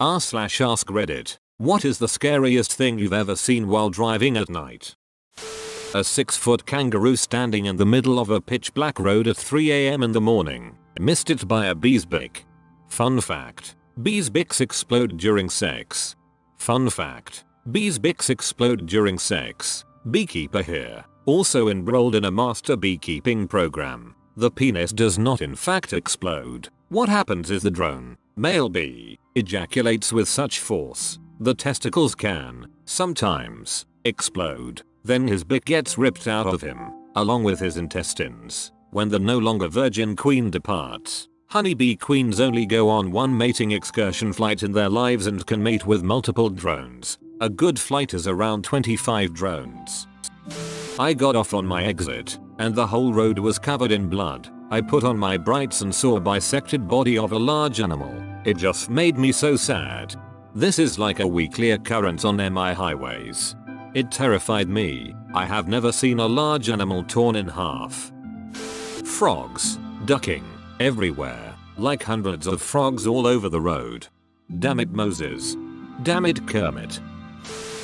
r/AskReddit. What is the scariest thing you've ever seen while driving at night? A 6-foot kangaroo standing in the middle of a pitch black road at 3 a.m. in the morning. Missed it by a bee's beak. Fun fact: bees' beaks explode during sex. Fun fact: bees' beaks explode during sex. Beekeeper here. Also enrolled in a master beekeeping program. The penis does not in fact explode. What happens is the drone, male bee, ejaculates with such force, the testicles can, sometimes, explode. Then his beak gets ripped out of him, along with his intestines. When the no longer virgin queen departs, honeybee queens only go on one mating excursion flight in their lives and can mate with multiple drones. A good flight is around 25 drones. I got off on my exit, and the whole road was covered in blood. I put on my brights and saw a bisected body of a large animal. It just made me so sad. This is like a weekly occurrence on MI highways. It terrified me. I have never seen a large animal torn in half. Frogs, ducking, everywhere, like hundreds of frogs all over the road. Damn it Moses. Damn it Kermit.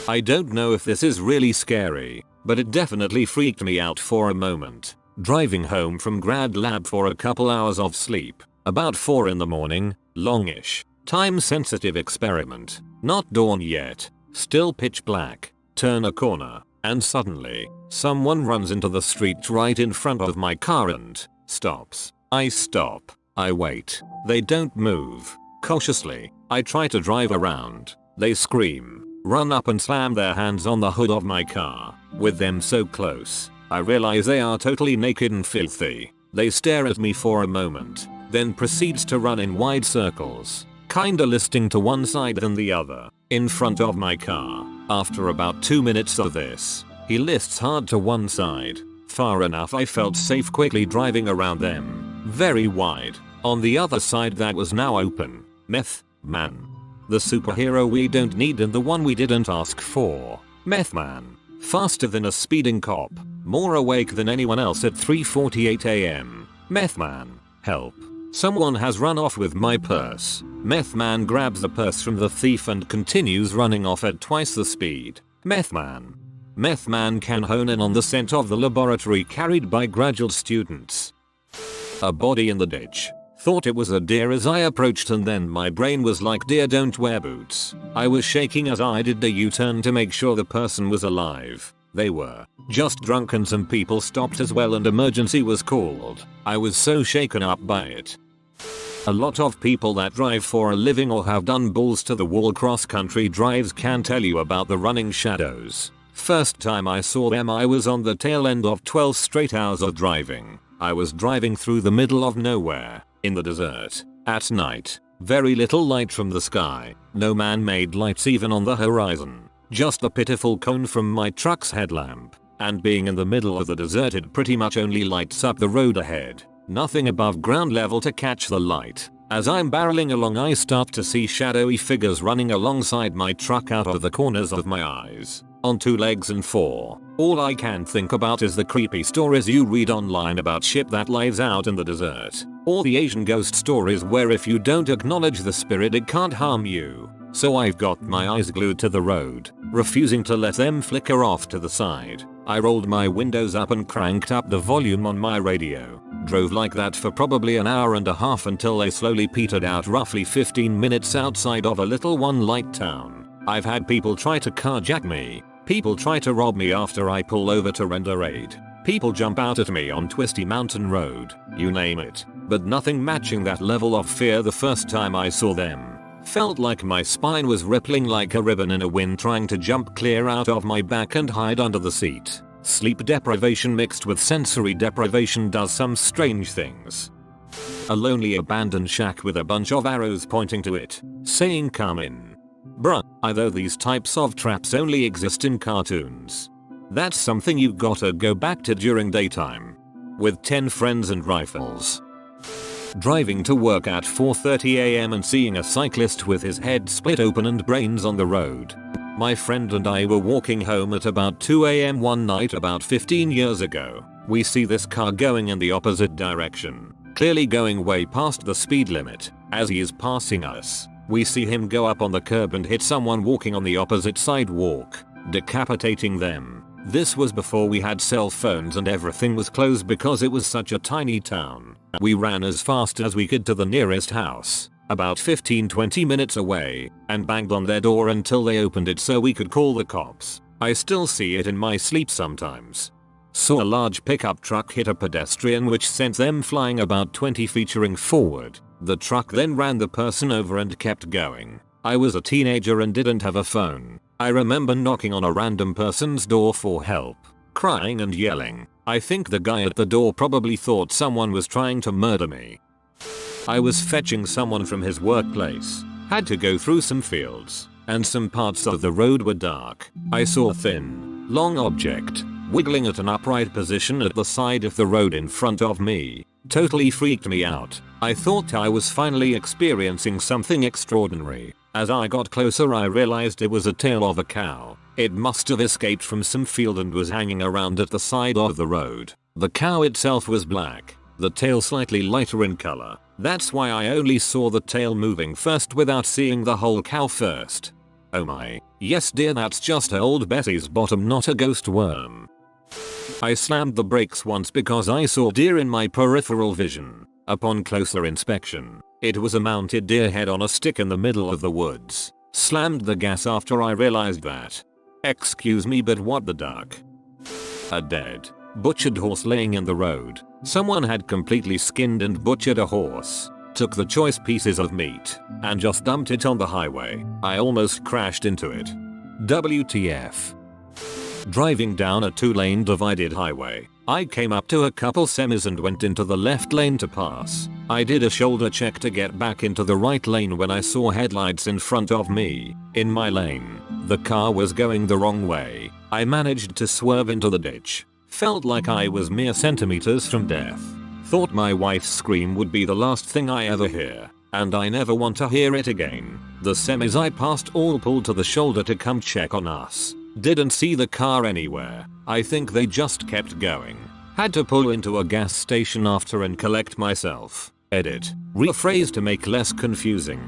I don't know if this is really scary, but it definitely freaked me out for a moment. Driving home from grad lab for a couple hours of sleep, about 4 in the morning, longish, time sensitive experiment, not dawn yet, still pitch black, turn a corner, and suddenly, someone runs into the street right in front of my car and stops. I stop, I wait, they don't move. Cautiously, I try to drive around, they scream, run up and slam their hands on the hood of my car. With them so close, I realize they are totally naked and filthy. They stare at me for a moment, then proceeds to run in wide circles, kinda listing to one side than the other, in front of my car. After about 2 minutes of this, he lists hard to one side, far enough I felt safe quickly driving around them, very wide. On the other side that was now open, meth man. The superhero we don't need and the one we didn't ask for. Meth man. Faster than a speeding cop, more awake than anyone else at 3:48 a.m. Meth man, help. Someone has run off with my purse. Meth man grabs the purse from the thief and continues running off at twice the speed. Meth man. Meth man can hone in on the scent of the laboratory carried by graduate students. A body in the ditch. Thought it was a deer as I approached and then my brain was like deer don't wear boots. I was shaking as I did the U-turn to make sure the person was alive. They were. Just drunk and some people stopped as well and emergency was called. I was so shaken up by it. A lot of people that drive for a living or have done balls to the wall cross-country drives can tell you about the running shadows. First time I saw them I was on the tail end of 12 straight hours of driving. I was driving through the middle of nowhere. In the desert, at night, very little light from the sky, no man-made lights even on the horizon, just the pitiful cone from my truck's headlamp, and being in the middle of the desert it pretty much only lights up the road ahead, nothing above ground level to catch the light. As I'm barreling along I start to see shadowy figures running alongside my truck out of the corners of my eyes, on 2 legs and 4. All I can think about is the creepy stories you read online about shit that lives out in the desert. Or the Asian ghost stories where if you don't acknowledge the spirit it can't harm you. So I've got my eyes glued to the road, refusing to let them flicker off to the side. I rolled my windows up and cranked up the volume on my radio. Drove like that for probably an hour and a half until they slowly petered out roughly 15 minutes outside of a little one-light town. I've had people try to carjack me. People try to rob me after I pull over to render aid. People jump out at me on twisty mountain road, you name it. But nothing matching that level of fear the first time I saw them. Felt like my spine was rippling like a ribbon in a wind trying to jump clear out of my back and hide under the seat. Sleep deprivation mixed with sensory deprivation does some strange things. A lonely abandoned shack with a bunch of arrows pointing to it, saying come in. Bruh, although these types of traps only exist in cartoons. That's something you gotta go back to during daytime. With 10 friends and rifles. Driving to work at 4:30 a.m. and seeing a cyclist with his head split open and brains on the road. My friend and I were walking home at about 2 a.m. one night about 15 years ago. We see this car going in the opposite direction, clearly going way past the speed limit. As he is passing us, We see him go up on the curb and hit someone walking on the opposite sidewalk, decapitating them. This was before we had cell phones and everything was closed because it was such a tiny town. We ran as fast as we could to the nearest house, about 15-20 minutes away, and banged on their door until they opened it so we could call the cops. I still see it in my sleep sometimes. Saw a large pickup truck hit a pedestrian which sent them flying about 20 feet forward. The truck then ran the person over and kept going. I was a teenager and didn't have a phone. I remember knocking on a random person's door for help, crying and yelling. I think the guy at the door probably thought someone was trying to murder me. I was fetching someone from his workplace. Had to go through some fields, and some parts of the road were dark. I saw a thin, long object wiggling at an upright position at the side of the road in front of me. Totally freaked me out. I thought I was finally experiencing something extraordinary. As I got closer I realized it was a tail of a cow. It must have escaped from some field and was hanging around at the side of the road. The cow itself was black, the tail slightly lighter in color. That's why I only saw the tail moving first without seeing the whole cow first. Oh my, yes dear, that's just old Bessie's bottom, not a ghost worm. I slammed the brakes once because I saw deer in my peripheral vision. Upon closer inspection, it was a mounted deer head on a stick in the middle of the woods. Slammed the gas after I realized that. Excuse me, but what the duck? A dead, butchered horse laying in the road. Someone had completely skinned and butchered a horse, took the choice pieces of meat, and just dumped it on the highway. I almost crashed into it. WTF. Driving down a 2-lane divided highway, I came up to a couple semis and went into the left lane to pass. I did a shoulder check to get back into the right lane when I saw headlights in front of me. In my lane, the car was going the wrong way. I managed to swerve into the ditch. Felt like I was mere centimeters from death. Thought my wife's scream would be the last thing I ever hear, and I never want to hear it again. The semis I passed all pulled to the shoulder to come check on us. Didn't see the car anywhere. I think they just kept going. Had to pull into a gas station after and collect myself. Edit. Rephrase to make less confusing.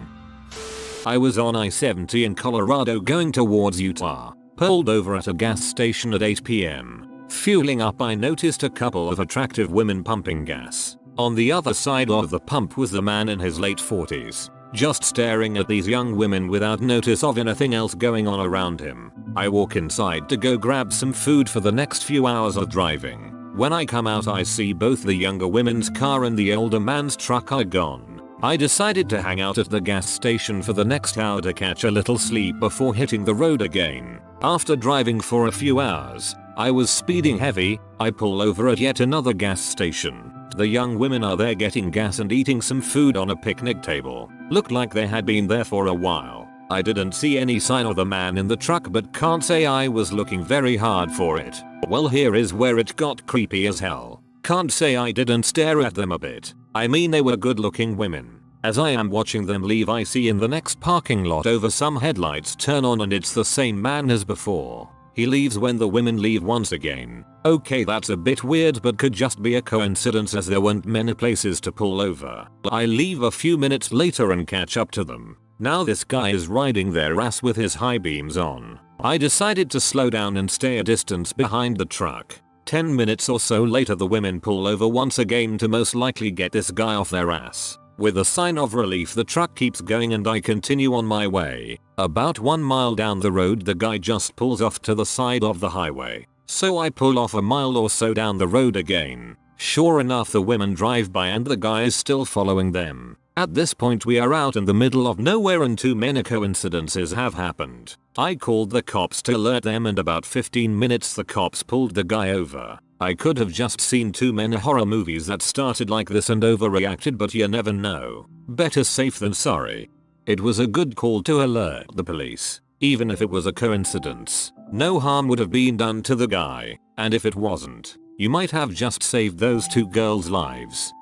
I was on I-70 in Colorado going towards Utah. Pulled over at a gas station at 8 p.m. Fueling up, I noticed a couple of attractive women pumping gas. On the other side of the pump was the man in his late 40s. Just staring at these young women without notice of anything else going on around him. I walk inside to go grab some food for the next few hours of driving. When I come out I see both the younger women's car and the older man's truck are gone. I decided to hang out at the gas station for the next hour to catch a little sleep before hitting the road again. After driving for a few hours, I was speeding heavy. I pull over at yet another gas station. The young women are there getting gas and eating some food on a picnic table. Looked like they had been there for a while. I didn't see any sign of the man in the truck, but can't say I was looking very hard for it. Well, here is where it got creepy as hell. Can't say I didn't stare at them a bit. I mean, they were good looking women. As I am watching them leave, I see in the next parking lot over some headlights turn on and it's the same man as before. He leaves when the women leave once again. Okay, that's a bit weird, but could just be a coincidence as there weren't many places to pull over. I leave a few minutes later and catch up to them. Now this guy is riding their ass with his high beams on. I decided to slow down and stay a distance behind the truck. 10 minutes or so later the women pull over once again to most likely get this guy off their ass. With a sign of relief the truck keeps going and I continue on my way. About 1 mile down the road the guy just pulls off to the side of the highway. So I pull off a mile or so down the road again. Sure enough, the women drive by and the guy is still following them. At this point we are out in the middle of nowhere and too many coincidences have happened. I called the cops to alert them and about 15 minutes the cops pulled the guy over. I could have just seen too many horror movies that started like this and overreacted, but you never know. Better safe than sorry. It was a good call to alert the police. Even if it was a coincidence, no harm would have been done to the guy. And if it wasn't, you might have just saved those two girls' lives.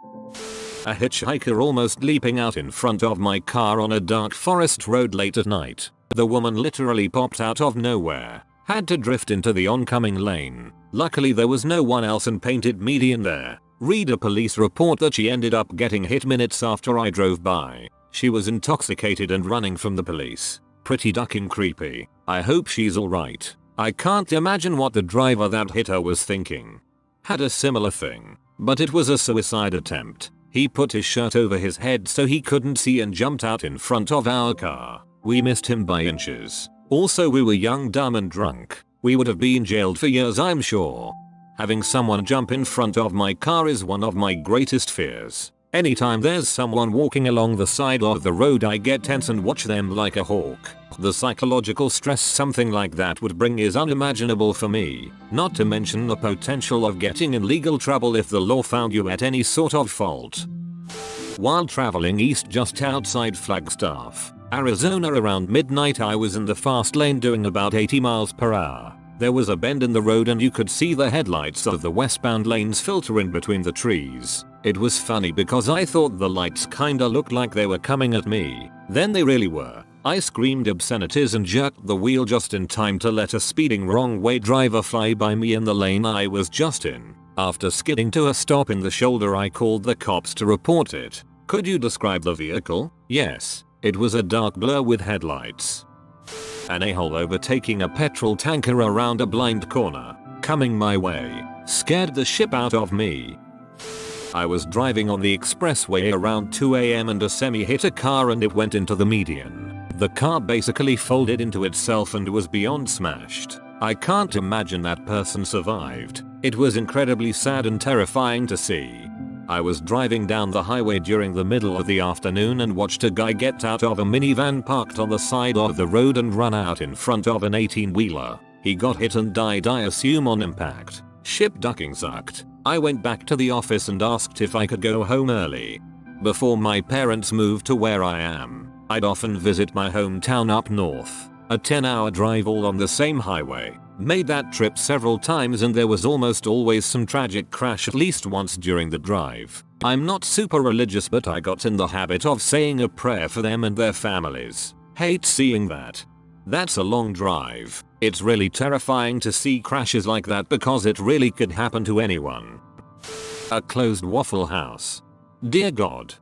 A hitchhiker almost leaping out in front of my car on a dark forest road late at night. The woman literally popped out of nowhere. Had to drift into the oncoming lane. Luckily there was no one else and painted median there. Read a police report that she ended up getting hit minutes after I drove by. She was intoxicated and running from the police. Pretty ducking creepy. I hope she's alright. I can't imagine what the driver that hit her was thinking. Had a similar thing, but it was a suicide attempt. He put his shirt over his head so he couldn't see and jumped out in front of our car. We missed him by inches. Also, we were young, dumb and drunk. We would have been jailed for years, I'm sure. Having someone jump in front of my car is one of my greatest fears. Anytime there's someone walking along the side of the road, I get tense and watch them like a hawk. The psychological stress something like that would bring is unimaginable for me, not to mention the potential of getting in legal trouble if the law found you at any sort of fault. While traveling east just outside Flagstaff, Arizona around midnight, I was in the fast lane doing about 80 miles per hour. There was a bend in the road and you could see the headlights of the westbound lanes filter in between the trees. It was funny because I thought the lights kinda looked like they were coming at me. Then they really were. I screamed obscenities and jerked the wheel just in time to let a speeding wrong way driver fly by me in the lane I was just in. After skidding to a stop in the shoulder, I called the cops to report it. Could you describe the vehicle? Yes. It was a dark blur with headlights. An a-hole overtaking a petrol tanker around a blind corner, coming my way, scared the shit out of me. I was driving on the expressway around 2 AM and a semi hit a car and it went into the median. The car basically folded into itself and was beyond smashed. I can't imagine that person survived. It was incredibly sad and terrifying to see. I was driving down the highway during the middle of the afternoon and watched a guy get out of a minivan parked on the side of the road and run out in front of an 18-wheeler. He got hit and died, I assume on impact. Ship ducking sucked. I went back to the office and asked if I could go home early. Before my parents moved to where I am, I'd often visit my hometown up north. A 10-hour drive all on the same highway. Made that trip several times and there was almost always some tragic crash at least once during the drive. I'm not super religious, but I got in the habit of saying a prayer for them and their families. Hate seeing that. That's a long drive. It's really terrifying to see crashes like that because it really could happen to anyone. A closed Waffle House. Dear God.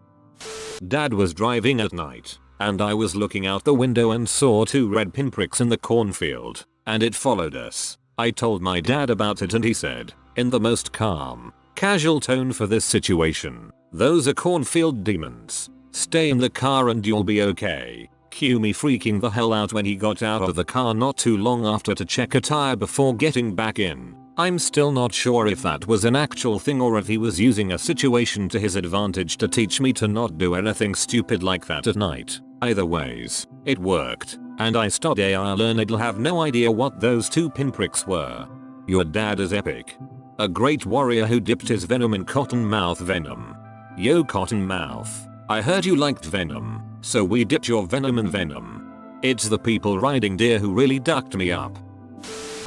Dad was driving at night, and I was looking out the window and saw 2 red pinpricks in the cornfield, and it followed us. I told my dad about it and he said, in the most calm, casual tone for this situation, "Those are cornfield demons. Stay in the car and you'll be okay." Cue me freaking the hell out when he got out of the car not too long after to check a tire before getting back in. I'm still not sure if that was an actual thing or if he was using a situation to his advantage to teach me to not do anything stupid like that at night. Either ways, it worked, and I studied I learned'll have no idea what those 2 pinpricks were. Your dad is epic. A great warrior who dipped his venom in Cottonmouth venom. Yo Cottonmouth, I heard you liked venom, so we dipped your venom in venom. It's the people riding deer who really ducked me up.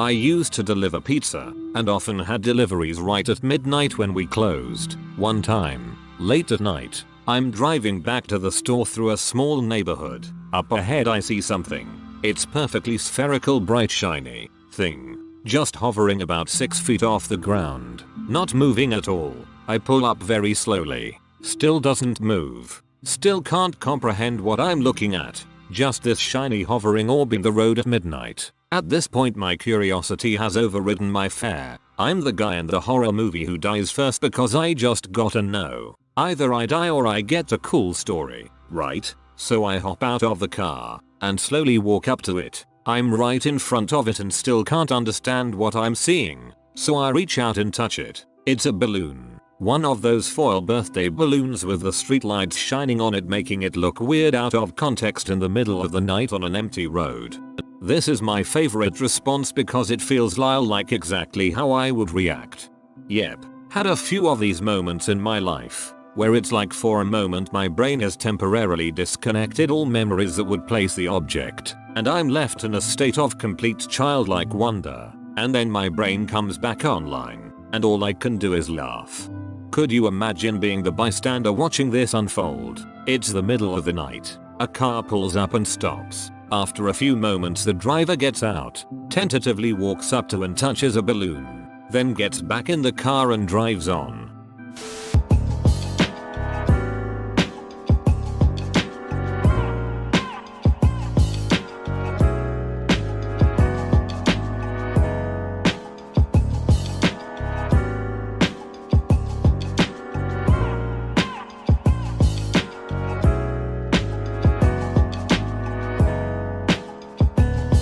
I used to deliver pizza, and often had deliveries right at midnight when we closed. One time, late at night, I'm driving back to the store through a small neighborhood. Up ahead I see something. It's perfectly spherical, bright shiny thing, just hovering about 6 feet off the ground, not moving at all. I pull up very slowly. Still doesn't move. Still can't comprehend what I'm looking at. Just this shiny hovering orbing the road at midnight. At this point my curiosity has overridden my fear. I'm the guy in the horror movie who dies first because I just gotta know. Either I die or I get a cool story, right? So I hop out of the car and slowly walk up to it. I'm right in front of it and still can't understand what I'm seeing. So I reach out and touch it. It's a balloon. One of those foil birthday balloons with the streetlights shining on it, making it look weird out of context in the middle of the night on an empty road. This is my favorite response because it feels like exactly how I would react. Yep, had a few of these moments in my life, where it's like for a moment my brain has temporarily disconnected all memories that would place the object, and I'm left in a state of complete childlike wonder, and then my brain comes back online, and all I can do is laugh. Could you imagine being the bystander watching this unfold? It's the middle of the night. A car pulls up and stops. After a few moments the driver gets out, tentatively walks up to and touches a balloon, then gets back in the car and drives on.